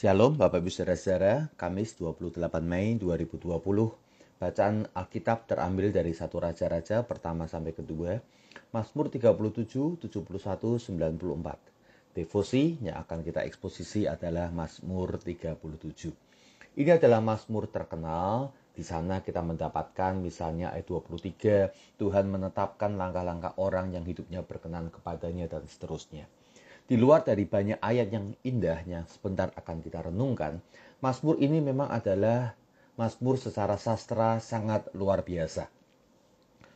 Shalom Bapak Ibu Saudara-saudara, Kamis 28 Mei 2020. Bacaan Alkitab terambil dari 1 Raja-Raja pertama sampai kedua, Mazmur 37, 71, 94. Devosi yang akan kita eksposisi adalah Mazmur 37. Ini adalah Mazmur terkenal. Di sana kita mendapatkan misalnya ayat 23, Tuhan menetapkan langkah-langkah orang yang hidupnya berkenan kepadanya dan seterusnya. Di luar dari banyak ayat yang indah yang sebentar akan kita renungkan, Mazmur ini memang adalah Mazmur secara sastra sangat luar biasa.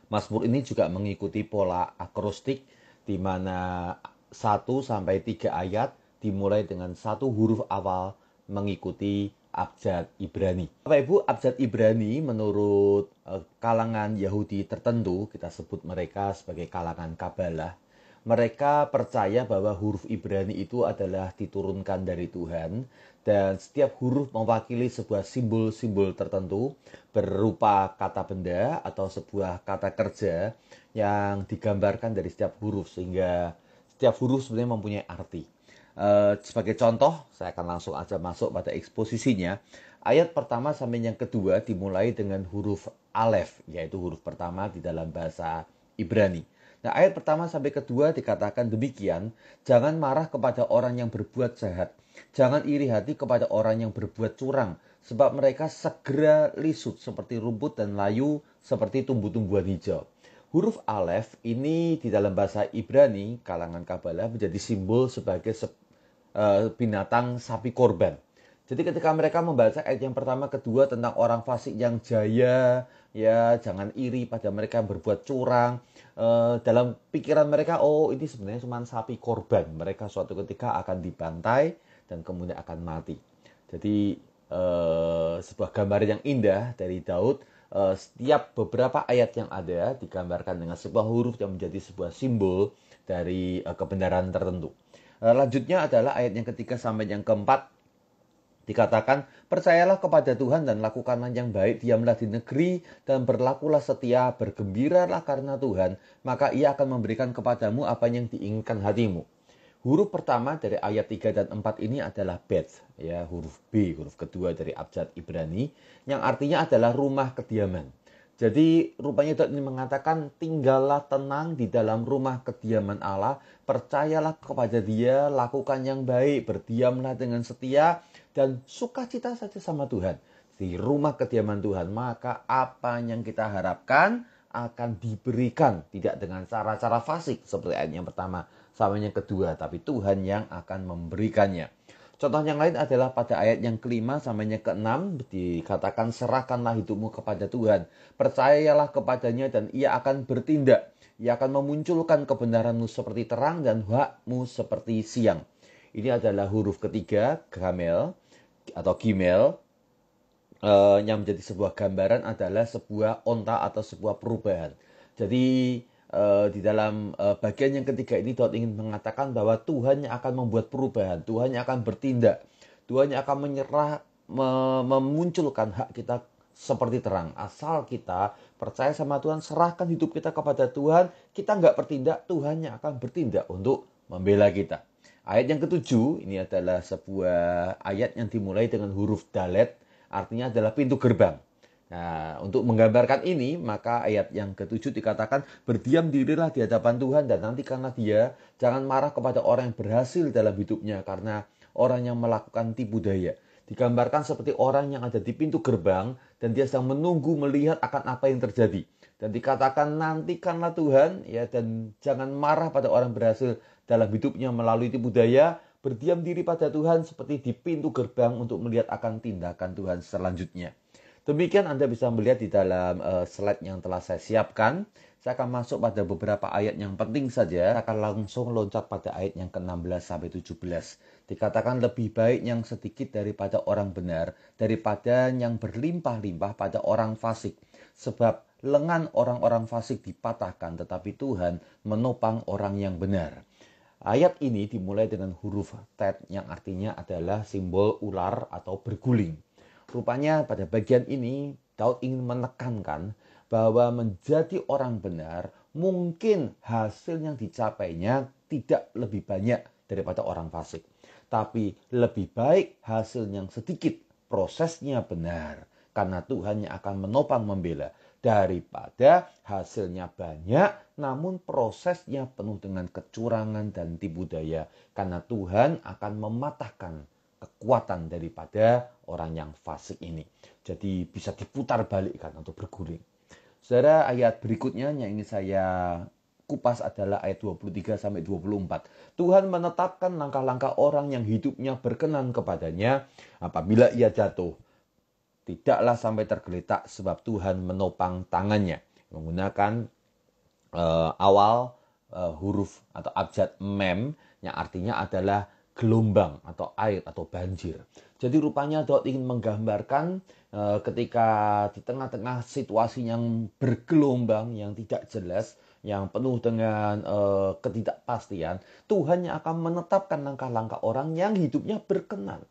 Mazmur ini juga mengikuti pola akrostik di mana 1-3 ayat dimulai dengan satu huruf awal mengikuti abjad Ibrani. Bapak Ibu, abjad Ibrani menurut kalangan Yahudi tertentu, kita sebut mereka sebagai kalangan Kabalah, mereka percaya bahwa huruf Ibrani itu adalah diturunkan dari Tuhan dan setiap huruf mewakili sebuah simbol-simbol tertentu berupa kata benda atau sebuah kata kerja yang digambarkan dari setiap huruf sehingga setiap huruf sebenarnya mempunyai arti. Sebagai contoh, saya akan langsung aja masuk pada eksposisinya. Ayat pertama sampai yang kedua dimulai dengan huruf Alef, yaitu huruf pertama di dalam bahasa Ibrani. Nah, ayat pertama sampai kedua dikatakan demikian, jangan marah kepada orang yang berbuat jahat, jangan iri hati kepada orang yang berbuat curang, sebab mereka segera lisut seperti rumput dan layu seperti tumbuh-tumbuhan hijau. Huruf Alef ini di dalam bahasa Ibrani, kalangan Kabalah menjadi simbol sebagai binatang sapi korban. Jadi ketika mereka membaca ayat yang pertama kedua tentang orang fasik yang jaya, ya jangan iri pada mereka yang berbuat curang. Dalam pikiran mereka, oh ini sebenarnya cuma sapi korban. Mereka suatu ketika akan dibantai dan kemudian akan mati. Jadi sebuah gambar yang indah dari Daud. Setiap beberapa ayat yang ada digambarkan dengan sebuah huruf yang menjadi sebuah simbol dari kebenaran tertentu. Lanjutnya adalah ayat yang ketiga sampai yang keempat. Dikatakan, percayalah kepada Tuhan dan lakukanlah yang baik, diamlah di negeri dan berlakulah setia, bergembiralah karena Tuhan, maka ia akan memberikan kepadamu apa yang diinginkan hatimu. Huruf pertama dari ayat 3 dan 4 ini adalah Bet, ya, huruf B, huruf kedua dari abjad Ibrani, yang artinya adalah rumah kediaman. Jadi rupanya Daud ini mengatakan, tinggallah tenang di dalam rumah kediaman Allah, percayalah kepada Dia, lakukan yang baik, berdiamlah dengan setia, dan sukacita saja sama Tuhan. Di rumah kediaman Tuhan, maka apa yang kita harapkan akan diberikan. Tidak dengan cara-cara fasik seperti ayat yang pertama sama yang kedua, tapi Tuhan yang akan memberikannya. Contoh yang lain adalah pada ayat yang kelima sampai yang keenam dikatakan serahkanlah hidupmu kepada Tuhan. Percayalah kepadanya dan ia akan bertindak. Ia akan memunculkan kebenaranmu seperti terang dan hakmu seperti siang. Ini adalah huruf ketiga, gamel atau gimel, yang menjadi sebuah gambaran adalah sebuah onta atau sebuah perubahan. Jadi di dalam bagian yang ketiga ini Daud ingin mengatakan bahwa Tuhan yang akan membuat perubahan, Tuhan yang akan bertindak, Tuhan yang akan memunculkan hak kita seperti terang. Asal kita percaya sama Tuhan, serahkan hidup kita kepada Tuhan, kita nggak bertindak, Tuhan yang akan bertindak untuk membela kita. Ayat yang ketujuh ini adalah sebuah ayat yang dimulai dengan huruf Dalet, artinya adalah pintu gerbang. Nah, untuk menggambarkan ini, maka ayat yang ketujuh dikatakan, berdiam dirilah di hadapan Tuhan dan nantikanlah Dia, jangan marah kepada orang yang berhasil dalam hidupnya karena orang yang melakukan tipu daya. Digambarkan seperti orang yang ada di pintu gerbang dan dia sedang menunggu melihat akan apa yang terjadi. Dan dikatakan nantikanlah Tuhan, ya, dan jangan marah pada orang berhasil dalam hidupnya melalui tipu daya. Berdiam diri pada Tuhan seperti di pintu gerbang untuk melihat akan tindakan Tuhan selanjutnya. Demikian Anda bisa melihat di dalam slide yang telah saya siapkan. Saya akan masuk pada beberapa ayat yang penting saja. Saya akan langsung loncat pada ayat yang ke-16 sampai 17. Dikatakan lebih baik yang sedikit daripada orang benar, daripada yang berlimpah-limpah pada orang fasik. Sebab lengan orang-orang fasik dipatahkan, tetapi Tuhan menopang orang yang benar. Ayat ini dimulai dengan huruf Tet yang artinya adalah simbol ular atau berguling. Rupanya pada bagian ini Daud ingin menekankan bahwa menjadi orang benar mungkin hasil yang dicapainya tidak lebih banyak daripada orang fasik. Tapi lebih baik hasil yang sedikit, prosesnya benar. Karena Tuhan yang akan menopang membela. Daripada hasilnya banyak, namun prosesnya penuh dengan kecurangan dan tipu daya. Karena Tuhan akan mematahkan kekuatan daripada orang yang fasik ini. Jadi bisa diputar balikkan untuk berguling. Saudara, ayat berikutnya yang ingin saya kupas adalah ayat 23 sampai 24. Tuhan menetapkan langkah-langkah orang yang hidupnya berkenan kepadanya apabila ia jatuh. Tidaklah sampai tergeletak sebab Tuhan menopang tangannya. Menggunakan awal huruf atau abjad mem yang artinya adalah gelombang atau air atau banjir. Jadi rupanya Daud ingin menggambarkan ketika di tengah-tengah situasi yang bergelombang, yang tidak jelas, yang penuh dengan ketidakpastian, Tuhan yang akan menetapkan langkah-langkah orang yang hidupnya berkenan.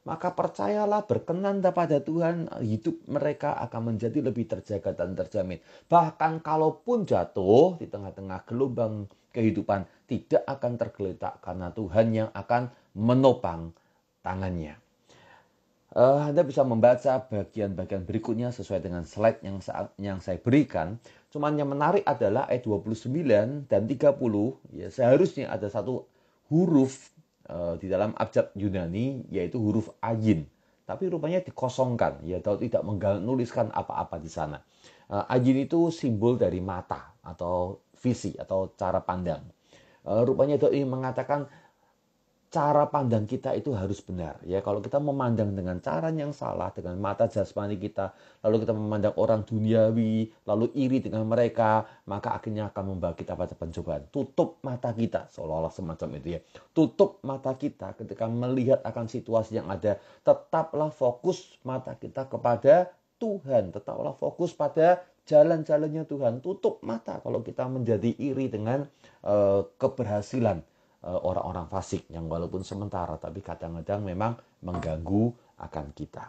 Maka percayalah, berkenan kepada Tuhan, hidup mereka akan menjadi lebih terjaga dan terjamin. Bahkan kalaupun jatuh di tengah-tengah gelombang kehidupan, tidak akan tergeletak karena Tuhan yang akan menopang tangannya. Anda bisa membaca bagian-bagian berikutnya sesuai dengan slide yang saya berikan. Cuman yang menarik adalah ayat 29 dan 30. Ya, seharusnya ada satu huruf di dalam abjad Yunani, yaitu huruf ayin. Tapi rupanya dikosongkan. Ya, Daud tidak menuliskan apa-apa di sana. Ayin itu simbol dari mata atau visi atau cara pandang. Rupanya Daud ingin mengatakan cara pandang kita itu harus benar. Ya, kalau kita memandang dengan cara yang salah, dengan mata jasmani kita, lalu kita memandang orang duniawi, lalu iri dengan mereka, maka akhirnya akan membawa kita pada pencobaan. Tutup mata kita, seolah-olah semacam itu ya. Tutup mata kita ketika melihat akan situasi yang ada. Tetaplah fokus mata kita kepada Tuhan. Tetaplah fokus pada jalan-jalannya Tuhan. Tutup mata kalau kita menjadi iri dengan keberhasilan orang-orang fasik yang walaupun sementara tapi kadang-kadang memang mengganggu akan kita.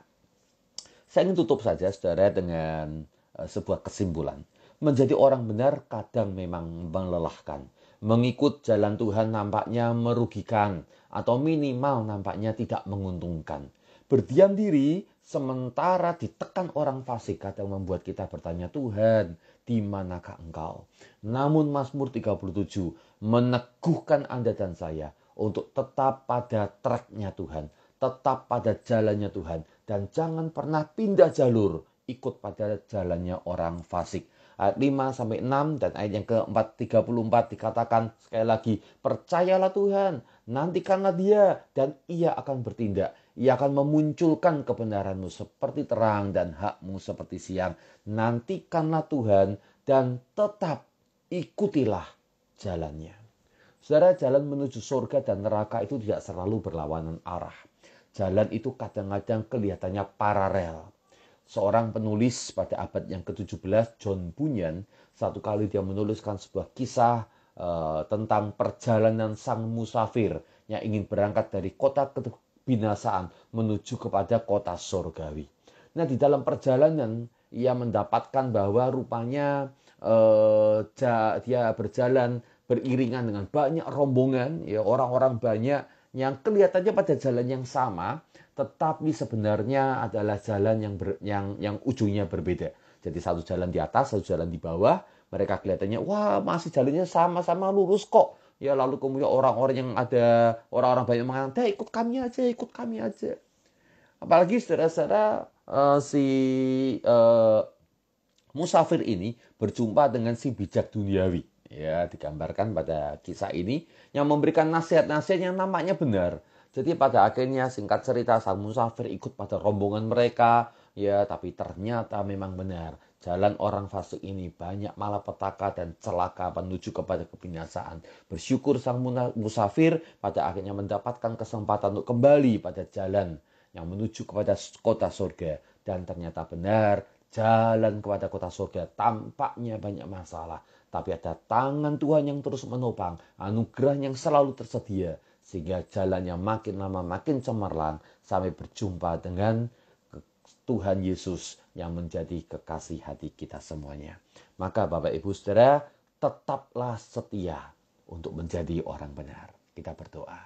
Saya ingin tutup saja saudara dengan sebuah kesimpulan. Menjadi orang benar kadang memang melelahkan. Mengikut jalan Tuhan nampaknya merugikan atau minimal nampaknya tidak menguntungkan. Berdiam diri sementara ditekan orang fasik kadang membuat kita bertanya, Tuhan, di manakah engkau? Namun Mazmur 37 meneguhkan Anda dan saya untuk tetap pada tracknya Tuhan, tetap pada jalannya Tuhan, dan jangan pernah pindah jalur ikut pada jalannya orang fasik. Ayat 5 sampai 6 dan ayat yang keempat 34 dikatakan sekali lagi, percayalah Tuhan, nantikanlah Dia dan Ia akan bertindak. Ia akan memunculkan kebenaranmu seperti terang dan hakmu seperti siang. Nantikanlah Tuhan dan tetap ikutilah jalannya. Saudara, jalan menuju surga dan neraka itu tidak selalu berlawanan arah. Jalan itu kadang-kadang kelihatannya paralel. Seorang penulis pada abad yang ke-17, John Bunyan, satu kali dia menuliskan sebuah kisah tentang perjalanan sang musafir yang ingin berangkat dari kota kebinasaan menuju kepada kota surgawi. Nah, di dalam perjalanan ia mendapatkan bahwa rupanya dia berjalan beriringan dengan banyak rombongan, ya orang-orang banyak yang kelihatannya pada jalan yang sama, tetapi sebenarnya adalah jalan yang ujungnya berbeda. Jadi satu jalan di atas, satu jalan di bawah. Mereka kelihatannya, wah masih jalannya sama-sama lurus kok. Ya lalu kemudian orang-orang banyak mengatakan, ikut kami aja, ikut kami aja. Apalagi saudara-saudara si musafir ini berjumpa dengan si bijak duniawi. Ya, digambarkan pada kisah ini yang memberikan nasihat-nasihat yang nampaknya benar. Jadi pada akhirnya singkat cerita sang musafir ikut pada rombongan mereka, ya tapi ternyata memang benar. Jalan orang fasik ini banyak malapetaka dan celaka menuju kepada kebinasaan. Bersyukur sang musafir pada akhirnya mendapatkan kesempatan untuk kembali pada jalan yang menuju kepada kota surga. Dan ternyata benar, jalan kepada kota surga tampaknya banyak masalah. Tapi ada tangan Tuhan yang terus menopang, anugerah yang selalu tersedia. Sehingga jalannya makin lama makin cemerlang sampai berjumpa dengan Tuhan Yesus yang menjadi kekasih hati kita semuanya. Maka Bapak Ibu Saudara, tetaplah setia untuk menjadi orang benar. Kita berdoa.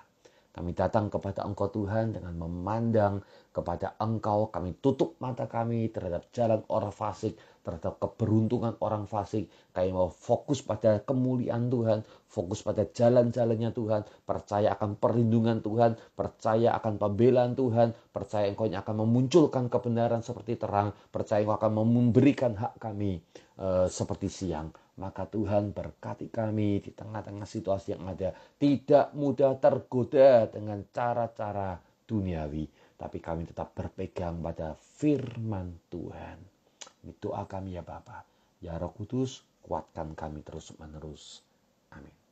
Kami datang kepada Engkau Tuhan dengan memandang kepada Engkau. Kami tutup mata kami terhadap jalan orang fasik, terhadap keberuntungan orang fasik. Kami mau fokus pada kemuliaan Tuhan, fokus pada jalan-jalannya Tuhan, percaya akan perlindungan Tuhan, percaya akan pembelaan Tuhan, percaya Engkau akan memunculkan kebenaran seperti terang, percaya Engkau akan memberikan hak kami seperti siang. Maka Tuhan berkati kami di tengah-tengah situasi yang ada. Tidak mudah tergoda dengan cara-cara duniawi. Tapi kami tetap berpegang pada firman Tuhan. Itu doa kami ya Bapa. Ya Roh Kudus, kuatkan kami terus menerus. Amin.